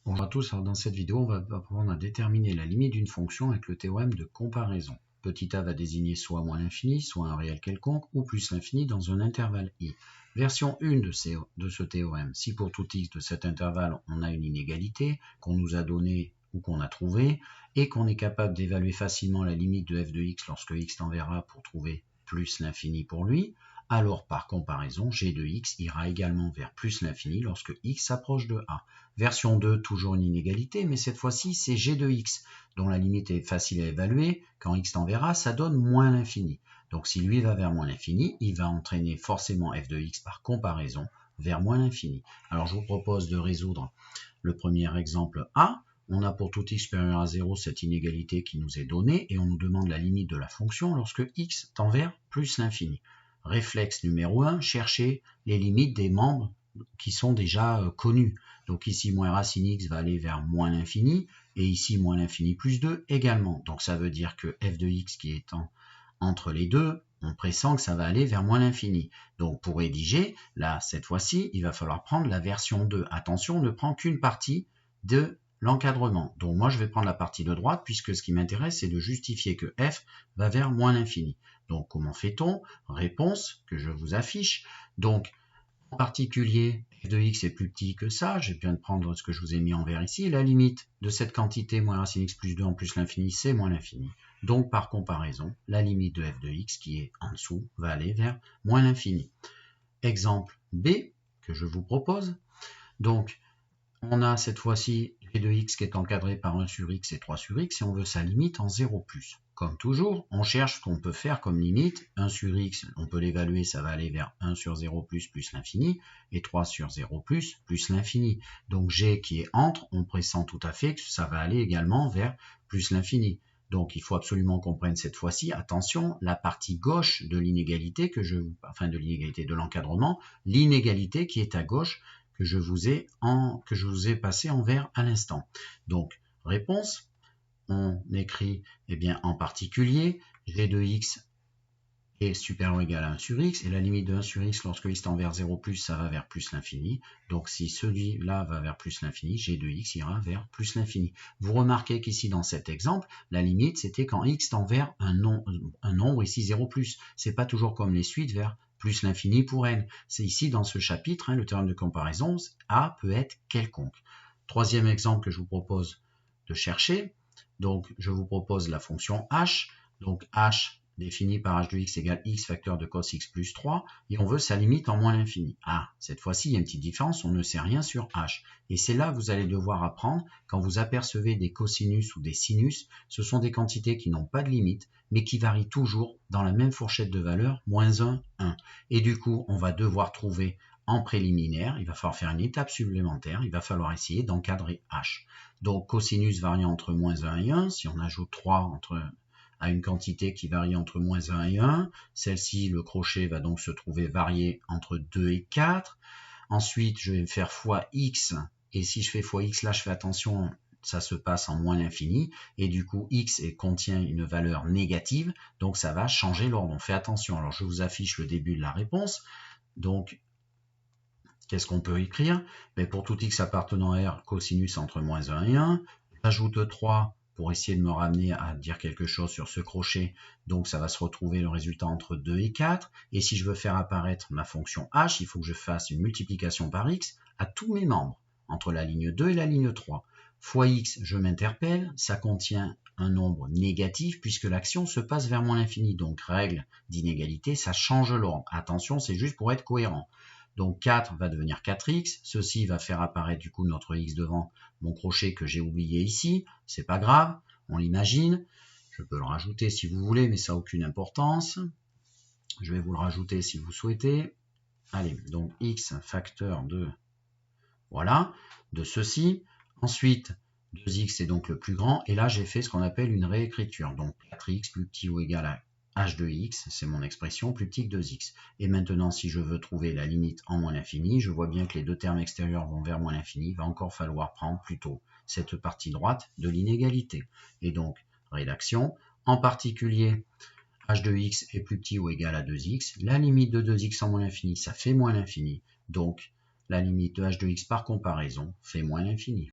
Bonjour à tous, alors dans cette vidéo, on va apprendre à déterminer la limite d'une fonction avec le théorème de comparaison. Petit a va désigner soit moins l'infini, soit un réel quelconque, ou plus l'infini dans un intervalle i. Version 1 de ce théorème, si pour tout x de cet intervalle, on a une inégalité qu'on nous a donnée ou qu'on a trouvée, et qu'on est capable d'évaluer facilement la limite de f de x lorsque x tend vers a pour trouver plus l'infini pour lui, alors par comparaison, g de x ira également vers plus l'infini lorsque x s'approche de a. Version 2, toujours une inégalité, mais cette fois-ci, c'est g de x, dont la limite est facile à évaluer. Quand x tend vers a, ça donne moins l'infini. Donc si lui va vers moins l'infini, il va entraîner forcément f de x par comparaison vers moins l'infini. Alors je vous propose de résoudre le premier exemple a. On a pour tout x supérieur à 0 cette inégalité qui nous est donnée, et on nous demande la limite de la fonction lorsque x tend vers plus l'infini. Réflexe numéro 1, chercher les limites des membres qui sont déjà connus. Donc ici, moins racine x va aller vers moins l'infini, et ici, moins l'infini plus 2 également. Donc ça veut dire que f de x qui est entre les deux, on pressent que ça va aller vers moins l'infini. Donc pour rédiger, là, cette fois-ci, il va falloir prendre la version 2. Attention, on ne prend qu'une partie de l'encadrement. Donc moi, je vais prendre la partie de droite, puisque ce qui m'intéresse, c'est de justifier que f va vers moins l'infini. Donc comment fait-on? Réponse que je vous affiche. Donc en particulier, f de x est plus petit que ça, j'ai bien de prendre ce que je vous ai mis en vert ici, la limite de cette quantité moins racine x plus 2 en plus l'infini, c'est moins l'infini. Donc par comparaison, la limite de f de x qui est en dessous va aller vers moins l'infini. Exemple B que je vous propose. Donc on a cette fois-ci g de x qui est encadré par 1 sur x et 3 sur x, et on veut sa limite en 0+. Comme toujours, on cherche ce qu'on peut faire comme limite. 1 sur x, on peut l'évaluer, ça va aller vers 1 sur 0 plus l'infini, et 3 sur 0 plus l'infini. Donc g qui est entre, on pressent tout à fait que ça va aller également vers plus l'infini. Donc il faut absolument qu'on prenne cette fois-ci, attention, la partie gauche de l'inégalité, de l'encadrement, l'inégalité qui est à gauche, que je vous ai passé en vert à l'instant. Donc, réponse, on écrit en particulier g de x est supérieur ou égal à 1 sur x, et la limite de 1 sur x lorsque x tend vers 0+, ça va vers plus l'infini. Donc si celui-là va vers plus l'infini, g de x ira vers plus l'infini. Vous remarquez qu'ici dans cet exemple, la limite c'était quand x tend vers un nombre ici 0+. C'est pas toujours comme les suites vers plus l'infini pour n. C'est ici dans ce chapitre, le théorème de comparaison, a peut être quelconque. Troisième exemple que je vous propose de chercher, donc je vous propose la fonction h, donc h définie par h de x égale x facteur de cos x plus 3, et on veut sa limite en moins l'infini. Ah, cette fois-ci, il y a une petite différence, on ne sait rien sur h. Et c'est là que vous allez devoir apprendre, quand vous apercevez des cosinus ou des sinus, ce sont des quantités qui n'ont pas de limite, mais qui varient toujours dans la même fourchette de valeur, moins 1, 1. Et du coup, on va devoir trouver en préliminaire, il va falloir faire une étape supplémentaire, il va falloir essayer d'encadrer h. Donc, cosinus variant entre moins 1 et 1, si on ajoute 3 à une quantité qui varie entre moins 1 et 1, celle-ci, le crochet va donc se trouver varié entre 2 et 4. Ensuite, je vais faire fois x, et si je fais fois x, là je fais attention, ça se passe en moins l'infini, et du coup x contient une valeur négative, donc ça va changer l'ordre. On fait attention. Alors je vous affiche le début de la réponse. Donc qu'est-ce qu'on peut écrire? Pour tout x appartenant à R, cosinus entre moins 1 et 1, j'ajoute 3 pour essayer de me ramener à dire quelque chose sur ce crochet, donc ça va se retrouver le résultat entre 2 et 4, et si je veux faire apparaître ma fonction h, il faut que je fasse une multiplication par x à tous mes membres, entre la ligne 2 et la ligne 3. Fois x, je m'interpelle, ça contient un nombre négatif puisque l'action se passe vers moins l'infini, donc règle d'inégalité, ça change l'ordre. Attention, c'est juste pour être cohérent. Donc 4 va devenir 4x, ceci va faire apparaître du coup notre x devant mon crochet que j'ai oublié ici, c'est pas grave, on l'imagine, je peux le rajouter si vous voulez, mais ça n'a aucune importance, je vais vous le rajouter si vous souhaitez. Allez, donc x facteur de, voilà, de ceci, ensuite 2x est donc le plus grand, et là j'ai fait ce qu'on appelle une réécriture, donc 4x plus petit ou égal à h de x, c'est mon expression, plus petit que 2x. Et maintenant, si je veux trouver la limite en moins l'infini, je vois bien que les deux termes extérieurs vont vers moins l'infini, il va encore falloir prendre plutôt cette partie droite de l'inégalité. Et donc, rédaction, en particulier, h de x est plus petit ou égal à 2x, la limite de 2x en moins l'infini, ça fait moins l'infini, donc la limite de h de x par comparaison fait moins l'infini.